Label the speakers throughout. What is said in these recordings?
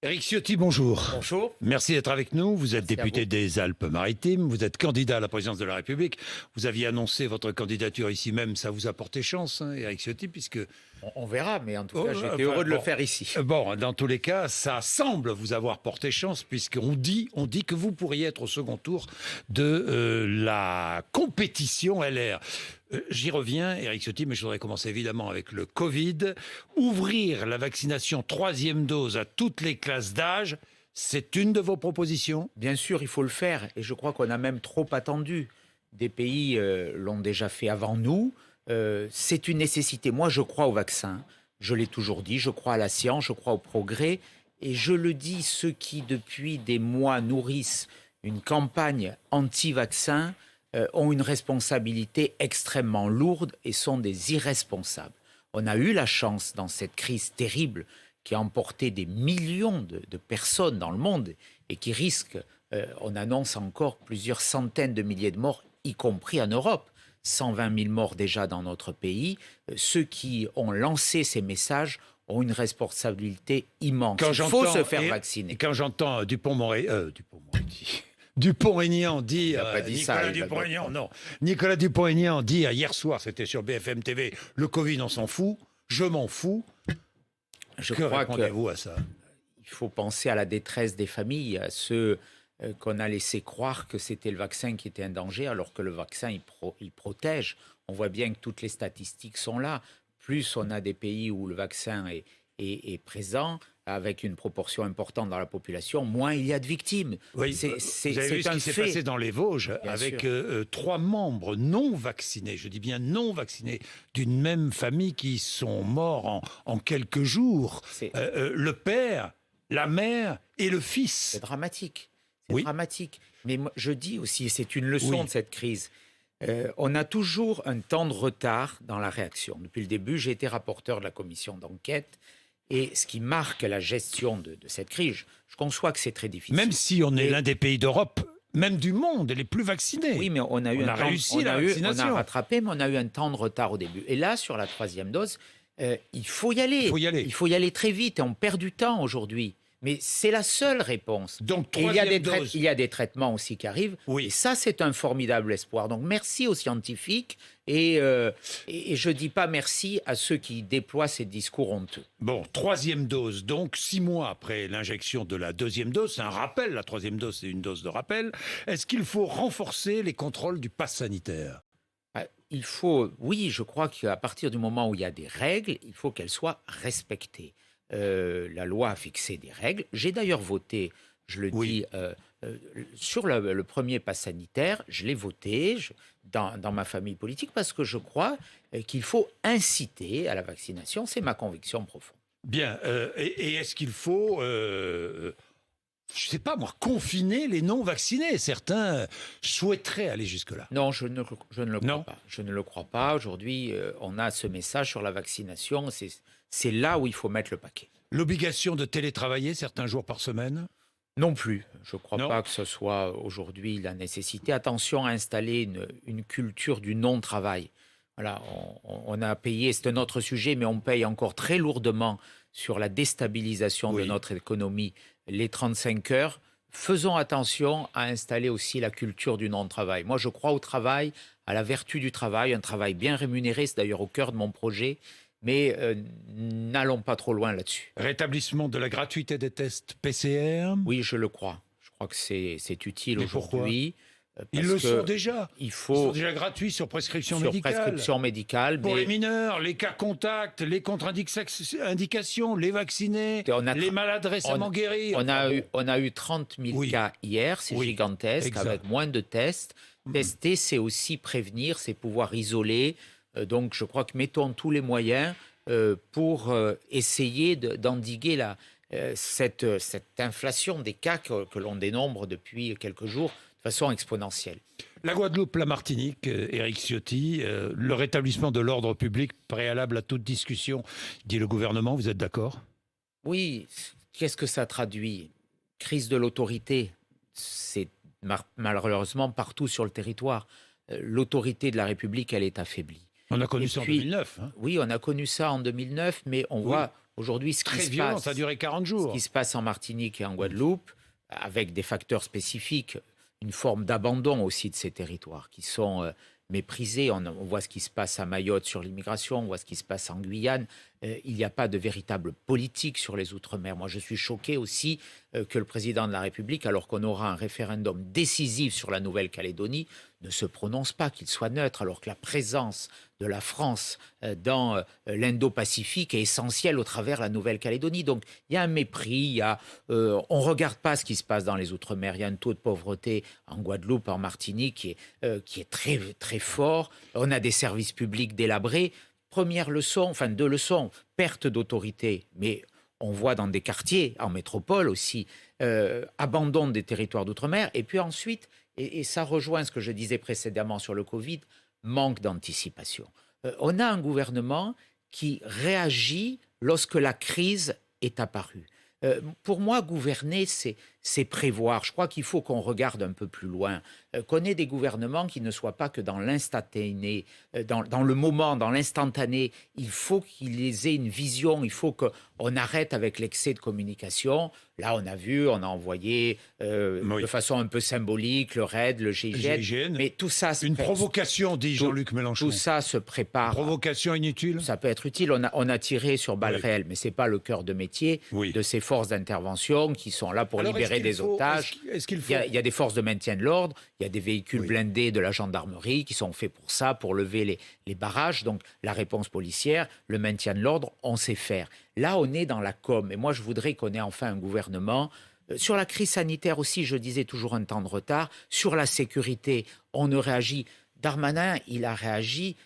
Speaker 1: Éric Ciotti, bonjour.
Speaker 2: Bonjour.
Speaker 1: Merci d'être avec nous. Vous êtes
Speaker 2: Merci à
Speaker 1: député
Speaker 2: vous.
Speaker 1: des Alpes-Maritimes. Vous êtes candidat à la présidence de la République. Vous aviez annoncé votre candidature ici même. Ça vous a porté chance, hein, Éric Ciotti, puisque...
Speaker 2: On verra, mais en tout cas, j'étais
Speaker 1: enfin,
Speaker 2: heureux de le
Speaker 1: bon.
Speaker 2: faire ici.
Speaker 1: Bon, dans tous les cas, ça semble vous avoir porté chance, puisqu'on dit que vous pourriez être au second tour de la compétition LR. J'y reviens, Éric Ciotti, mais je voudrais commencer évidemment avec le Covid. Ouvrir la vaccination 3e dose à toutes les classes d'âge, c'est une de vos propositions?
Speaker 2: Bien sûr, il faut le faire, et je crois qu'on a même trop attendu. Des pays l'ont déjà fait avant nous. C'est une nécessité. Moi, je crois au vaccin. Je l'ai toujours dit. Je crois à la science, je crois au progrès. Et je le dis, ceux qui, depuis des mois, nourrissent une campagne anti-vaccin ont une responsabilité extrêmement lourde et sont des irresponsables. On a eu la chance, dans cette crise terrible qui a emporté des millions de personnes dans le monde et qui risque, on annonce encore plusieurs centaines de milliers de morts, y compris en Europe. 120 000 morts déjà dans notre pays. Ceux qui ont lancé ces messages ont une responsabilité immense. Il faut se faire vacciner.
Speaker 1: Et quand j'entends Dupond-Aignan dire...
Speaker 2: Il n'a pas dit
Speaker 1: Nicolas
Speaker 2: ça.
Speaker 1: Dupond-Aignan, non. Nicolas Dupond-Aignan dit hier soir, c'était sur BFM TV, le Covid, on s'en fout, je m'en fous.
Speaker 2: Je
Speaker 1: Que
Speaker 2: crois
Speaker 1: répondez-vous à ça?
Speaker 2: Il faut penser à la détresse des familles, à ceux qu'on a laissé croire que c'était le vaccin qui était un danger, alors que le vaccin, il protège. On voit bien que toutes les statistiques sont là. Plus on a des pays où le vaccin est présent, avec une proportion importante dans la population, moins il y a de victimes.
Speaker 1: Oui, vous avez vu ce qui s'est passé dans les Vosges,
Speaker 2: Bien
Speaker 1: avec 3 membres non vaccinés, je dis bien non vaccinés, d'une même famille qui sont morts en quelques jours. Le père, la mère et le fils.
Speaker 2: C'est dramatique. C'est
Speaker 1: Oui.
Speaker 2: dramatique. Mais moi, je dis aussi, et c'est une leçon
Speaker 1: Oui.
Speaker 2: de cette crise, on a toujours un temps de retard dans la réaction. Depuis le début, j'ai été rapporteur de la commission d'enquête. Et ce qui marque la gestion de cette crise, je conçois que c'est très difficile.
Speaker 1: Même si on est l'un des pays d'Europe, même du monde, les plus vaccinés.
Speaker 2: Oui, mais on a eu
Speaker 1: réussi la vaccination.
Speaker 2: On a rattrapé, mais on a eu un temps de retard au début. Et là, sur la 3e dose, il faut y aller. Il faut y aller très vite. Et on perd du temps aujourd'hui. Mais c'est la seule réponse.
Speaker 1: Donc,
Speaker 2: et il
Speaker 1: dose.
Speaker 2: y a des traitements aussi qui arrivent.
Speaker 1: Oui.
Speaker 2: Et ça, c'est un formidable espoir. Donc, merci aux scientifiques. Et je ne dis pas merci à ceux qui déploient ces discours honteux.
Speaker 1: Bon, 3e dose, donc 6 mois après l'injection de la 2e dose. C'est un rappel, la 3e dose, c'est une dose de rappel. Est-ce qu'il faut renforcer les contrôles du pass sanitaire?
Speaker 2: Oui, je crois qu'à partir du moment où il y a des règles, il faut qu'elles soient respectées. La loi a fixé des règles. J'ai d'ailleurs voté, je le dis, sur le premier pass sanitaire, je l'ai voté dans ma famille politique parce que je crois qu'il faut inciter à la vaccination. C'est ma conviction profonde.
Speaker 1: Bien. Et est-ce qu'il faut... je ne sais pas moi, confiner les non-vaccinés? Certains souhaiteraient aller jusque-là.
Speaker 2: Non, je ne le crois pas. Je ne le crois pas. Aujourd'hui, on a ce message sur la vaccination. C'est là où il faut mettre le paquet.
Speaker 1: L'obligation de télétravailler certains jours par semaine?
Speaker 2: Non plus. Je ne crois pas que ce soit aujourd'hui la nécessité. Attention à installer une culture du non-travail. Voilà, on a payé, c'est un autre sujet, mais on paye encore très lourdement sur la déstabilisation de notre économie les 35 heures. Faisons attention à installer aussi la culture du non-travail. Moi, je crois au travail, à la vertu du travail, un travail bien rémunéré, c'est d'ailleurs au cœur de mon projet, mais n'allons pas trop loin là-dessus.
Speaker 1: Rétablissement de la gratuité des tests PCR?
Speaker 2: Oui, je le crois. Je crois que c'est utile aujourd'hui.
Speaker 1: Ils le sont déjà.
Speaker 2: Ils
Speaker 1: sont déjà gratuits sur prescription médicale. Pour les mineurs, les cas contacts, les contre-indications, les vaccinés, les malades récemment guéris.
Speaker 2: On a eu 30 000 cas hier, c'est gigantesque, avec moins de tests. Tester, c'est aussi prévenir, c'est pouvoir isoler. Donc je crois que mettons tous les moyens pour essayer d'endiguer cette inflation des cas que l'on dénombre depuis quelques jours de façon exponentielle.
Speaker 1: La Guadeloupe, la Martinique, Éric Ciotti, le rétablissement de l'ordre public préalable à toute discussion, dit le gouvernement, vous êtes d'accord?
Speaker 2: Oui, qu'est-ce que ça traduit? Crise de l'autorité, c'est malheureusement partout sur le territoire. L'autorité de la République, elle est affaiblie.
Speaker 1: On a connu ça en 2009. Hein.
Speaker 2: Oui, on a connu ça en 2009, mais on voit Aujourd'hui,
Speaker 1: Très violent, ça a duré 40
Speaker 2: ce
Speaker 1: jours.
Speaker 2: qui se passe en Martinique et en Guadeloupe, avec des facteurs spécifiques, une forme d'abandon aussi de ces territoires qui sont méprisés. On voit ce qui se passe à Mayotte sur l'immigration, on voit ce qui se passe en Guyane. Il n'y a pas de véritable politique sur les Outre-mer. Moi, je suis choqué aussi que le président de la République, alors qu'on aura un référendum décisif sur la Nouvelle-Calédonie, ne se prononce pas, qu'il soit neutre, alors que la présence de la France dans l'Indo-Pacifique est essentielle au travers de la Nouvelle-Calédonie. Donc, il y a un mépris, on ne regarde pas ce qui se passe dans les Outre-mer. Il y a un taux de pauvreté en Guadeloupe, en Martinique, qui est très, très fort. On a des services publics délabrés. Première leçon, enfin 2 leçons, perte d'autorité, mais on voit dans des quartiers, en métropole aussi, abandon des territoires d'outre-mer. Et puis ensuite, et ça rejoint ce que je disais précédemment sur le Covid, manque d'anticipation. On a un gouvernement qui réagit lorsque la crise est apparue. Pour moi, gouverner, c'est prévoir. Je crois qu'il faut qu'on regarde un peu plus loin, qu'on ait des gouvernements qui ne soient pas que dans l'instantané, dans le moment, dans l'instantané. Il faut qu'ils aient une vision, il faut qu'on arrête avec l'excès de communication. Là, on a vu, on a envoyé de façon un peu symbolique le RAID, le GIGN. Mais tout ça...
Speaker 1: Une provocation, dit Jean-Luc Mélenchon.
Speaker 2: Tout ça se prépare.
Speaker 1: Une provocation inutile.
Speaker 2: Ça peut être utile. On a tiré sur balles réelles, mais ce n'est pas le cœur de métier de ces forces d'intervention qui sont là pour libérer des otages. Il y a des forces de maintien de l'ordre, il y a des véhicules blindés de la gendarmerie qui sont faits pour ça, pour lever les barrages. Donc la réponse policière, le maintien de l'ordre, on sait faire. Là, on est dans la com. Et moi, je voudrais qu'on ait enfin un gouvernement. Sur la crise sanitaire aussi, je disais toujours un temps de retard. Sur la sécurité, on ne réagit. Darmanin, il a réagi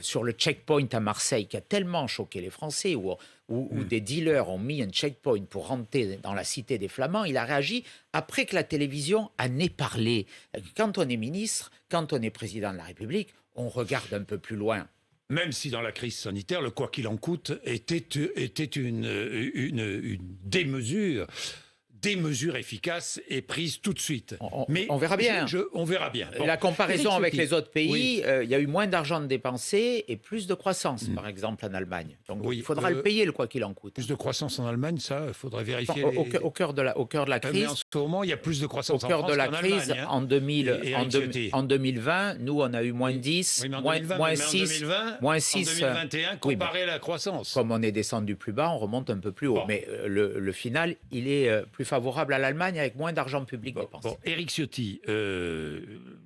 Speaker 2: sur le checkpoint à Marseille, qui a tellement choqué les Français, où des dealers ont mis un checkpoint pour rentrer dans la cité des Flamands. Il a réagi après que la télévision en ait parlé. Quand on est ministre, quand on est président de la République, on regarde un peu plus loin.
Speaker 1: Même si dans la crise sanitaire, le quoi qu'il en coûte était une démesure. Des mesures efficaces et prises tout de suite.
Speaker 2: Mais on verra bien.
Speaker 1: On verra bien. Bon.
Speaker 2: La comparaison avec les autres pays, il y a eu moins d'argent dépensé et plus de croissance, par exemple en Allemagne. Donc il faudra le payer, le quoi qu'il en coûte.
Speaker 1: Plus de croissance en Allemagne, ça, il faudrait vérifier.
Speaker 2: Au cœur de la crise.
Speaker 1: Mais en ce moment, il y a plus de croissance en France
Speaker 2: qu'en Allemagne. Au cœur de la crise, en 2020, nous, on a eu moins 10, moins 6.
Speaker 1: En 2021, comparer la croissance.
Speaker 2: Comme on est descendu plus bas, on remonte un peu plus haut. Bon. Mais le final, il est plus favorable à l'Allemagne avec moins d'argent public dépensé.
Speaker 1: Bon, Éric Ciotti,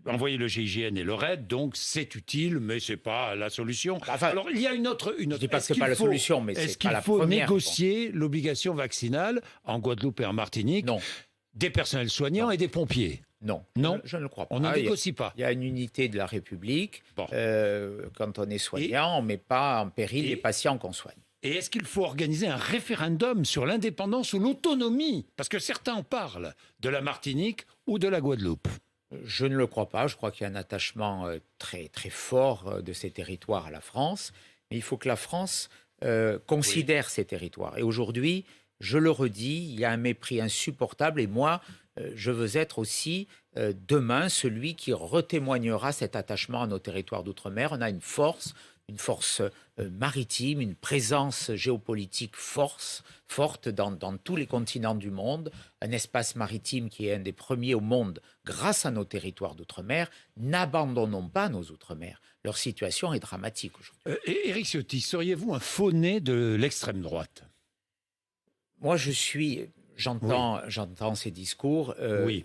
Speaker 1: envoyer le GIGN et le RAID, donc c'est utile, mais c'est pas la solution.
Speaker 2: Enfin,
Speaker 1: alors il y a une autre.
Speaker 2: Je ne dis pas que c'est pas la solution, mais c'est pas la première.
Speaker 1: Est-ce qu'il faut négocier l'obligation vaccinale en Guadeloupe et en Martinique?
Speaker 2: Non.
Speaker 1: Des personnels soignants et des pompiers?
Speaker 2: Non, je ne le crois pas.
Speaker 1: On ne négocie pas.
Speaker 2: Il y a une unité de la République. Bon. Quand on est soignant, on ne met pas en péril les patients qu'on soigne.
Speaker 1: Et est-ce qu'il faut organiser un référendum sur l'indépendance ou l'autonomie? Parce que certains en parlent, de la Martinique ou de la Guadeloupe.
Speaker 2: Je ne le crois pas. Je crois qu'il y a un attachement très, très fort de ces territoires à la France. Mais il faut que la France considère ces territoires. Et aujourd'hui, je le redis, il y a un mépris insupportable. Et moi, je veux être aussi demain celui qui retémoignera cet attachement à nos territoires d'outre-mer. On a une force maritime, une présence géopolitique forte dans tous les continents du monde, un espace maritime qui est un des premiers au monde grâce à nos territoires d'outre-mer. N'abandonnons pas nos outre-mer. Leur situation est dramatique aujourd'hui.
Speaker 1: Éric Ciotti, seriez-vous un faux-né de l'extrême droite?
Speaker 2: Moi, j'entends ces discours.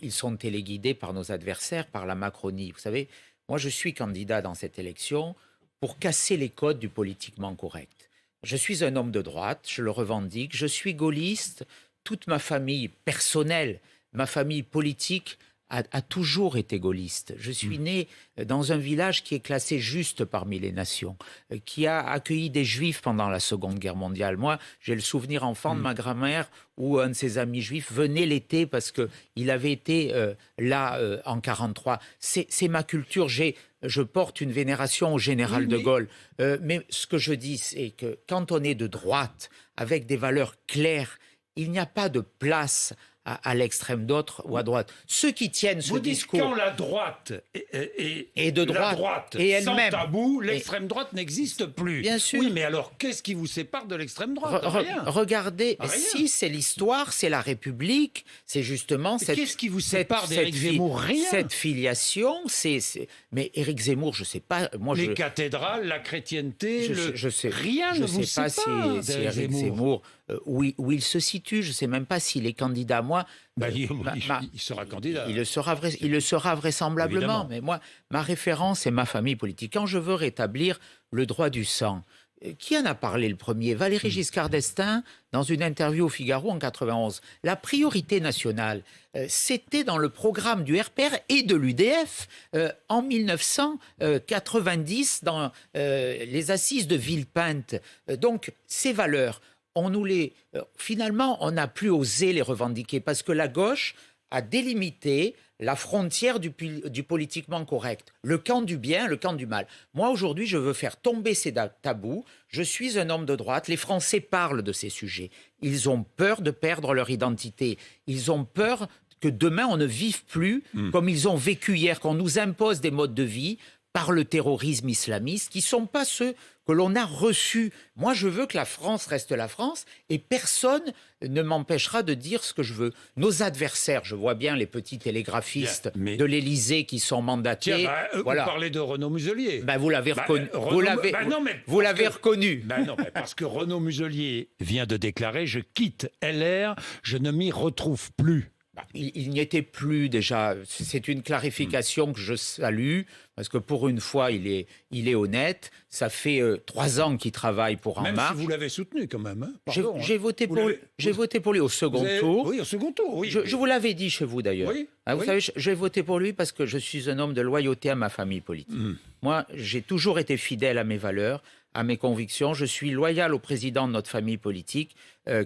Speaker 2: Ils sont téléguidés par nos adversaires, par la Macronie. Vous savez, moi, je suis candidat dans cette élection pour casser les codes du politiquement correct. Je suis un homme de droite, je le revendique, je suis gaulliste, toute ma famille personnelle, ma famille politique a toujours été gaulliste. Je suis né dans un village qui est classé juste parmi les nations, qui a accueilli des juifs pendant la Seconde Guerre mondiale. Moi, j'ai le souvenir enfant de ma grand-mère où un de ses amis juifs venait l'été parce qu'il avait été là en 1943. C'est ma culture, je porte une vénération au général de Gaulle. Mais ce que je dis, c'est que quand on est de droite, avec des valeurs claires, il n'y a pas de place à l'extrême droite ou à droite. Ceux qui tiennent ce
Speaker 1: Vous dites
Speaker 2: discours...
Speaker 1: quand la droite
Speaker 2: et de droite,
Speaker 1: la droite
Speaker 2: et
Speaker 1: sans
Speaker 2: elle-même.
Speaker 1: tabou, l'extrême droite n'existe plus.
Speaker 2: Bien sûr.
Speaker 1: Oui, mais alors qu'est-ce qui vous sépare de l'extrême droite? Rien.
Speaker 2: Regardez,
Speaker 1: Rien.
Speaker 2: si c'est l'histoire, c'est la République, c'est justement cette...
Speaker 1: Qu'est-ce qui vous sépare d'Éric Zemmour? Rien.
Speaker 2: Cette filiation, mais Éric Zemmour, je ne sais pas...
Speaker 1: Les cathédrales, la chrétienté,
Speaker 2: je sais,
Speaker 1: rien
Speaker 2: je
Speaker 1: ne vous
Speaker 2: sais pas
Speaker 1: sépare
Speaker 2: si
Speaker 1: d'Éric
Speaker 2: Éric Zemmour, où il se situe. Je ne sais même pas s'il est candidat. Moi,
Speaker 1: il sera candidat.
Speaker 2: Il le sera vraisemblablement.
Speaker 1: Évidemment.
Speaker 2: Mais moi, ma référence, c'est ma famille politique. Quand je veux rétablir le droit du sang, qui en a parlé le premier? Valéry Giscard d'Estaing, dans une interview au Figaro en 91. La priorité nationale, c'était dans le programme du RPR et de l'UDF en 1990, dans les assises de Villepinte. Donc, ces valeurs, finalement, on n'a plus osé les revendiquer parce que la gauche a délimité la frontière du politiquement correct, le camp du bien, le camp du mal. Moi, aujourd'hui, je veux faire tomber ces tabous. Je suis un homme de droite. Les Français parlent de ces sujets. Ils ont peur de perdre leur identité. Ils ont peur que demain, on ne vive plus comme ils ont vécu hier, qu'on nous impose des modes de vie par le terrorisme islamiste, qui ne sont pas ceux que l'on a reçus. Moi, je veux que la France reste la France et personne ne m'empêchera de dire ce que je veux. Nos adversaires, je vois bien les petits télégraphistes de l'Élysée qui sont mandatés.
Speaker 1: Tiens, voilà. Vous parlez de Renaud Muselier.
Speaker 2: Vous l'avez reconnu. Vous l'avez reconnu.
Speaker 1: Non, mais parce que Renaud Muselier vient de déclarer « Je quitte LR, je ne m'y retrouve plus ».
Speaker 2: Il n'y était plus déjà. C'est une clarification que je salue, parce que pour une fois, il est honnête. Ça fait 3 ans qu'il travaille pour En Marche.
Speaker 1: Même si vous l'avez soutenu quand même. Hein. Pardon,
Speaker 2: j'ai voté pour lui au second tour.
Speaker 1: Oui, au second tour, oui.
Speaker 2: Je vous l'avais dit chez vous d'ailleurs.
Speaker 1: Oui,
Speaker 2: vous savez, j'ai voté pour lui parce que je suis un homme de loyauté à ma famille politique. Moi, j'ai toujours été fidèle à mes valeurs, à mes convictions. Je suis loyal au président de notre famille politique,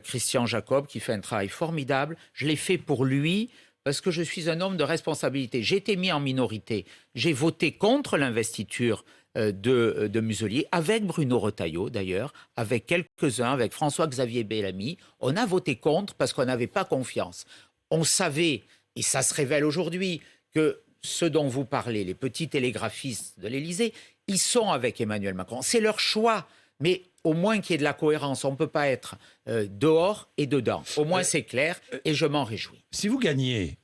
Speaker 2: Christian Jacob, qui fait un travail formidable. Je l'ai fait pour lui parce que je suis un homme de responsabilité. J'ai été mis en minorité. J'ai voté contre l'investiture de Muselier, avec Bruno Retailleau d'ailleurs, avec quelques-uns, avec François-Xavier Bellamy. On a voté contre parce qu'on n'avait pas confiance. On savait, et ça se révèle aujourd'hui, que ceux dont vous parlez, les petits télégraphistes de l'Élysée, ils sont avec Emmanuel Macron. C'est leur choix, mais au moins qu'il y ait de la cohérence. On ne peut pas être dehors et dedans. Au moins c'est clair et je m'en réjouis.
Speaker 1: Si vous gagnez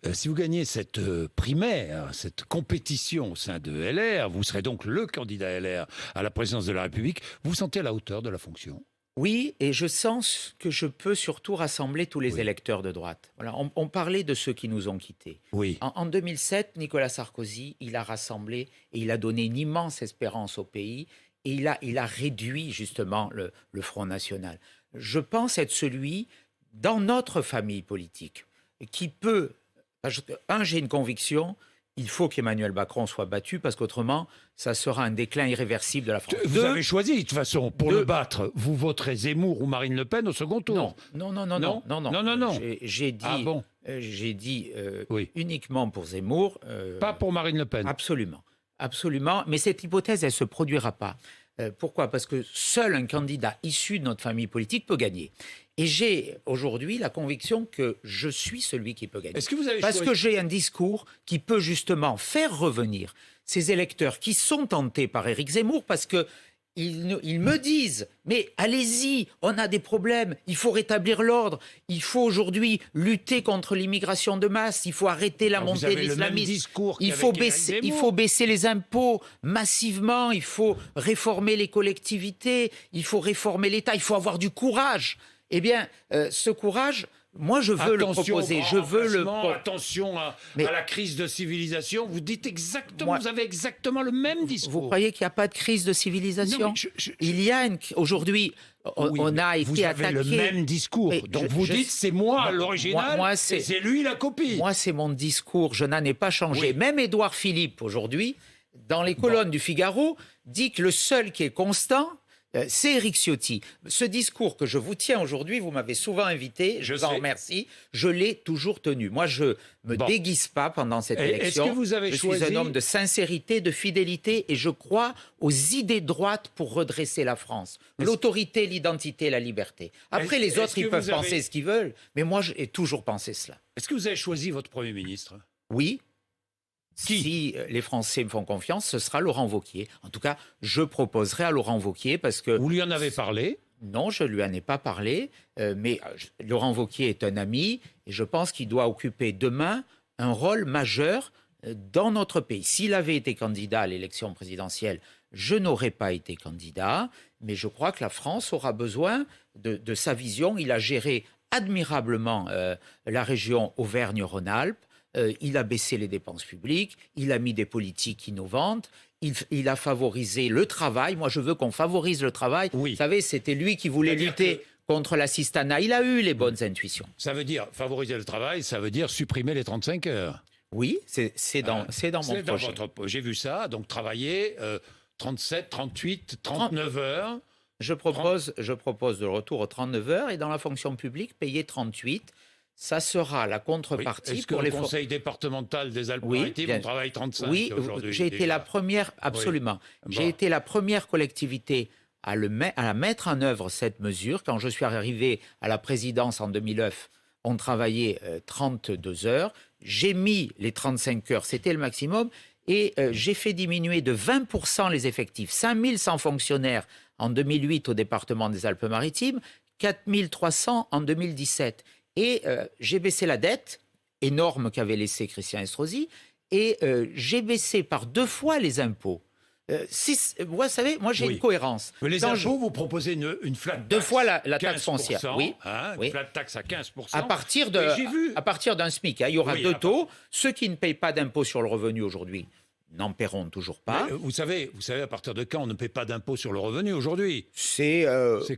Speaker 1: cette primaire, cette compétition au sein de LR, vous serez donc le candidat LR à la présidence de la République. Vous vous sentez à la hauteur de la fonction?
Speaker 2: Oui, et je sens que je peux surtout rassembler tous les électeurs de droite. Voilà, on parlait de ceux qui nous ont quittés.
Speaker 1: Oui.
Speaker 2: En 2007, Nicolas Sarkozy, il a rassemblé et il a donné une immense espérance au pays et il a réduit justement le Front National. Je pense être celui, dans notre famille politique, qui peut... j'ai une conviction... Il faut qu'Emmanuel Macron soit battu parce qu'autrement, ça sera un déclin irréversible de la France.
Speaker 1: Vous avez choisi, de toute façon, pour le battre, vous voterez Zemmour ou Marine Le Pen au second tour.
Speaker 2: Non. J'ai dit uniquement pour Zemmour.
Speaker 1: Pas pour Marine Le Pen.
Speaker 2: Absolument. Mais cette hypothèse, elle ne se produira pas. Pourquoi? Parce que seul un candidat issu de notre famille politique peut gagner. Et j'ai aujourd'hui la conviction que je suis celui qui peut gagner.
Speaker 1: Est-ce que vous avez
Speaker 2: Parce que j'ai un discours qui peut justement faire revenir ces électeurs qui sont tentés par Éric Zemmour parce que ils me disent « Mais allez-y, on a des problèmes, il faut rétablir l'ordre, il faut aujourd'hui lutter contre l'immigration de masse, il faut arrêter la montée de l'islamisme, il faut baisser les impôts massivement, il faut réformer les collectivités, il faut réformer l'État, il faut avoir du courage. » Eh bien, ce courage... Moi, je veux le proposer.
Speaker 1: Attention à la crise de civilisation. Vous dites exactement, vous avez exactement le même discours.
Speaker 2: Vous croyez qu'il n'y a pas de crise de civilisation? Il y a aujourd'hui, on a été attaqué.
Speaker 1: Vous avez le même discours. Donc vous dites, c'est moi l'original, et c'est lui la copie.
Speaker 2: Moi, c'est mon discours. Je n'en ai pas changé. Même Édouard Philippe, aujourd'hui, dans les colonnes du Figaro, dit que le seul qui est constant, C'est Éric Ciotti. Ce discours que je vous tiens aujourd'hui, vous m'avez souvent invité, je vous en remercie, je l'ai toujours tenu. Moi, je me déguise pas pendant cette élection.
Speaker 1: Est-ce que vous avez choisi...
Speaker 2: Je suis un homme de sincérité, de fidélité, et je crois aux idées droites pour redresser la France. L'autorité, l'identité, la liberté. Après, les autres, ils peuvent penser ce qu'ils veulent, mais moi, j'ai toujours pensé cela.
Speaker 1: Est-ce que vous avez choisi votre Premier ministre?
Speaker 2: Oui. Si les Français me font confiance, ce sera Laurent Wauquiez. En tout cas, je proposerai à Laurent Wauquiez parce que...
Speaker 1: Vous lui en avez parlé?
Speaker 2: Non, je ne lui en ai pas parlé, mais Laurent Wauquiez est un ami et je pense qu'il doit occuper demain un rôle majeur dans notre pays. S'il avait été candidat à l'élection présidentielle, je n'aurais pas été candidat, mais je crois que la France aura besoin de sa vision. Il a géré admirablement la région Auvergne-Rhône-Alpes. Il a baissé les dépenses publiques, il a mis des politiques innovantes, il a favorisé le travail. Moi, je veux qu'on favorise le travail.
Speaker 1: Oui.
Speaker 2: Vous savez, c'était lui qui voulait lutter contre l'assistanat. Il a eu les bonnes intuitions.
Speaker 1: Ça veut dire favoriser le travail, ça veut dire supprimer les 35 heures.
Speaker 2: Oui, c'est dans mon projet.
Speaker 1: J'ai vu ça, donc travailler 37, 38, 39 heures.
Speaker 2: Je propose le retour aux 39 heures et dans la fonction publique, payer 38. Ça sera la contrepartie
Speaker 1: Est-ce que
Speaker 2: pour
Speaker 1: le
Speaker 2: les
Speaker 1: conseil départemental des Alpes-Maritimes, on travaille 35 aujourd'hui?
Speaker 2: Oui, j'ai été la première, absolument.
Speaker 1: Oui.
Speaker 2: J'ai été la première collectivité à la mettre en œuvre, cette mesure. Quand je suis arrivé à la présidence en 2009, on travaillait 32 heures. J'ai mis les 35 heures, c'était le maximum. Et j'ai fait diminuer de 20% les effectifs. 5100 fonctionnaires en 2008 au département des Alpes-Maritimes, 4300 en 2017. Et j'ai baissé la dette, énorme qu'avait laissé Christian Estrosi, et j'ai baissé par 2 fois les impôts. Vous savez, moi j'ai une cohérence.
Speaker 1: Mais les impôts, vous proposez une flat tax.
Speaker 2: 2 fois la taxe foncière. Oui.
Speaker 1: Une flat tax à 15%.
Speaker 2: À partir d'un SMIC. Il y aura 2 taux. Ceux qui ne payent pas d'impôt sur le revenu aujourd'hui n'en paieront toujours pas.
Speaker 1: Mais, vous savez, à partir de quand on ne paie pas d'impôt sur le revenu aujourd'hui?
Speaker 2: C'est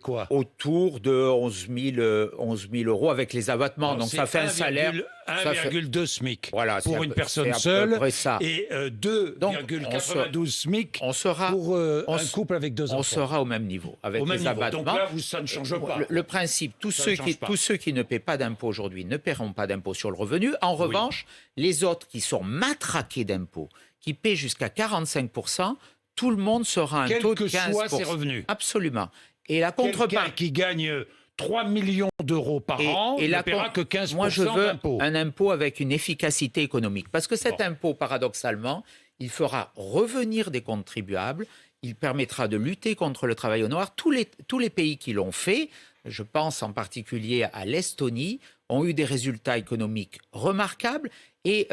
Speaker 1: quoi?
Speaker 2: Autour de 11 000 euros avec les abattements.
Speaker 1: Alors,
Speaker 2: donc ça fait un salaire...
Speaker 1: 1,2 SMIC pour une personne
Speaker 2: c'est
Speaker 1: seule
Speaker 2: ça.
Speaker 1: Et 2,92 SMIC pour un couple avec 2 enfants.
Speaker 2: On sera au même niveau avec les abattements.
Speaker 1: Donc là, ça ne change pas.
Speaker 2: Le principe, tous ceux qui ne paient pas d'impôt aujourd'hui ne paieront pas d'impôt sur le revenu. En revanche, les autres qui sont matraqués d'impôts, qui paient jusqu'à 45%, tout le monde sera un taux de 15%.
Speaker 1: Quels que soient ses revenus.
Speaker 2: Absolument. Et la contrepartie...
Speaker 1: Quelqu'un qui gagne 3 millions d'euros par an ne paiera que 15% d'impôt.
Speaker 2: Moi, je veux un impôt avec une efficacité économique. Parce que cet impôt, paradoxalement, il fera revenir des contribuables, il permettra de lutter contre le travail au noir. Tous les pays qui l'ont fait, je pense en particulier à l'Estonie, ont eu des résultats économiques remarquables. Et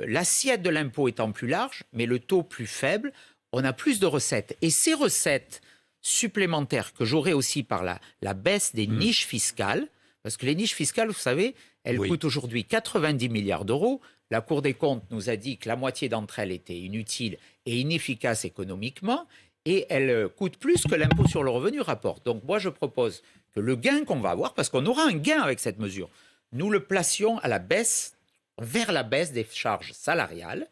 Speaker 2: l'assiette de l'impôt étant plus large, mais le taux plus faible, on a plus de recettes. Et ces recettes supplémentaires que j'aurai aussi par la baisse des niches fiscales, parce que les niches fiscales, vous savez, elles coûtent aujourd'hui 90 milliards d'euros. La Cour des comptes nous a dit que la moitié d'entre elles étaient inutiles et inefficaces économiquement, et elles coûtent plus que l'impôt sur le revenu rapporte. Donc moi, je propose que le gain qu'on va avoir, parce qu'on aura un gain avec cette mesure, nous le placions à la baisse, vers la baisse des charges salariales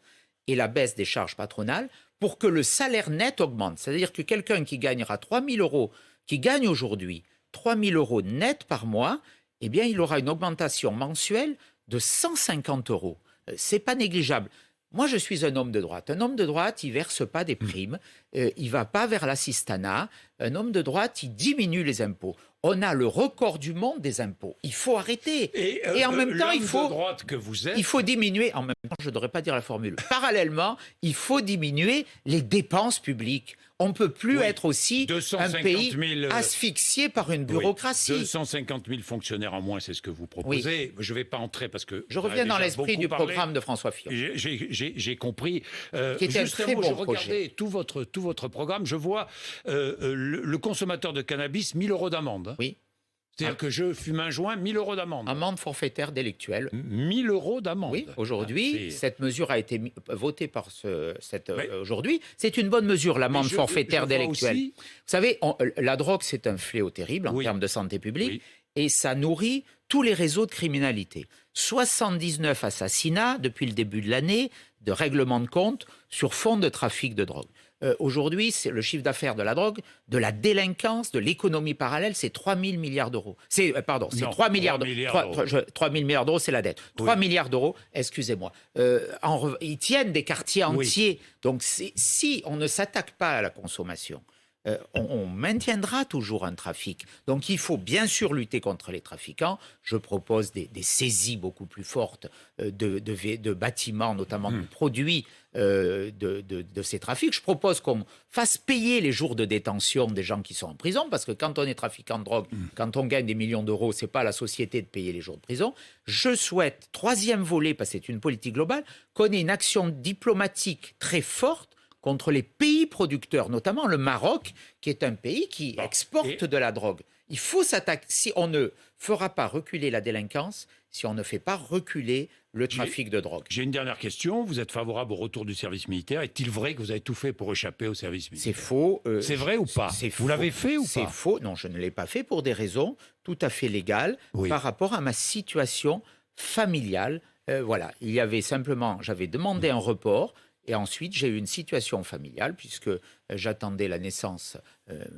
Speaker 2: et la baisse des charges patronales pour que le salaire net augmente. C'est-à-dire que quelqu'un qui gagnera 3 000 euros, qui gagne aujourd'hui 3 000 euros net par mois, eh bien, il aura une augmentation mensuelle de 150 euros. C'est pas négligeable. Moi, je suis un homme de droite. Un homme de droite, il verse pas des primes, il va pas vers l'assistanat. Un homme de droite, il diminue les impôts. On a le record du monde des impôts. Il faut arrêter. Et en même temps, il faut diminuer. En même temps, je ne devrais pas dire la formule. Parallèlement, il faut diminuer les dépenses publiques. On ne peut plus être aussi un pays asphyxié par une bureaucratie.
Speaker 1: 250 000 fonctionnaires en moins, c'est ce que vous proposez. Je ne vais pas entrer parce que...
Speaker 2: Je reviens dans l'esprit du programme de François Fillon.
Speaker 1: J'ai compris.
Speaker 2: Qui était un très bon projet.
Speaker 1: Je regardais tout votre programme. Je vois le consommateur de cannabis, 1 000 euros d'amende.
Speaker 2: Oui.
Speaker 1: C'est-à-dire que je fume un joint, 1 000 euros d'amende.
Speaker 2: Amende forfaitaire délictuelle.
Speaker 1: 1 000 euros d'amende.
Speaker 2: Oui, aujourd'hui, cette mesure a été votée par aujourd'hui. C'est une bonne mesure, l'amende forfaitaire délictuelle. Vous savez, la drogue, c'est un fléau terrible en termes de santé publique. Et ça nourrit tous les réseaux de criminalité. 79 assassinats depuis le début de l'année, de règlement de compte sur fond de trafic de drogue. Aujourd'hui, c'est le chiffre d'affaires de la drogue, de la délinquance, de l'économie parallèle, c'est 3 000 milliards d'euros. C'est 3 milliards d'euros. 3 000 milliards d'euros, c'est la dette. 3 milliards d'euros, excusez-moi. Ils tiennent des quartiers entiers. Donc, si on ne s'attaque pas à la consommation, on maintiendra toujours un trafic. Donc il faut bien sûr lutter contre les trafiquants. Je propose des saisies beaucoup plus fortes de bâtiments, notamment de produits de ces trafics. Je propose qu'on fasse payer les jours de détention des gens qui sont en prison, parce que quand on est trafiquant de drogue, quand on gagne des millions d'euros, c'est pas à la société de payer les jours de prison. Je souhaite, troisième volet, parce que c'est une politique globale, qu'on ait une action diplomatique très forte contre les pays producteurs, notamment le Maroc, qui est un pays qui exporte de la drogue. Il faut s'attaquer. Si on ne fera pas reculer la délinquance, si on ne fait pas reculer le trafic de drogue.
Speaker 1: J'ai une dernière question. Vous êtes favorable au retour du service militaire. Est-il vrai que vous avez tout fait pour échapper au service militaire?
Speaker 2: C'est faux.
Speaker 1: C'est vrai ou pas? Vous l'avez fait ou pas?
Speaker 2: C'est faux. Non, je ne l'ai pas fait pour des raisons tout à fait légales par rapport à ma situation familiale. Voilà, j'avais demandé un report. Et ensuite, j'ai eu une situation familiale puisque j'attendais la naissance,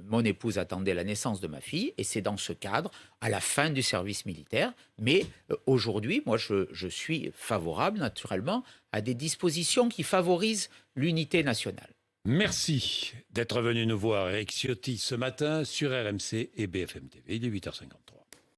Speaker 2: mon épouse attendait la naissance de ma fille. Et c'est dans ce cadre, à la fin du service militaire. Mais aujourd'hui, moi, je suis favorable, naturellement, à des dispositions qui favorisent l'unité nationale.
Speaker 1: Merci d'être venu nous voir, Éric Ciotti, ce matin sur RMC et BFM TV. Il est 8h53.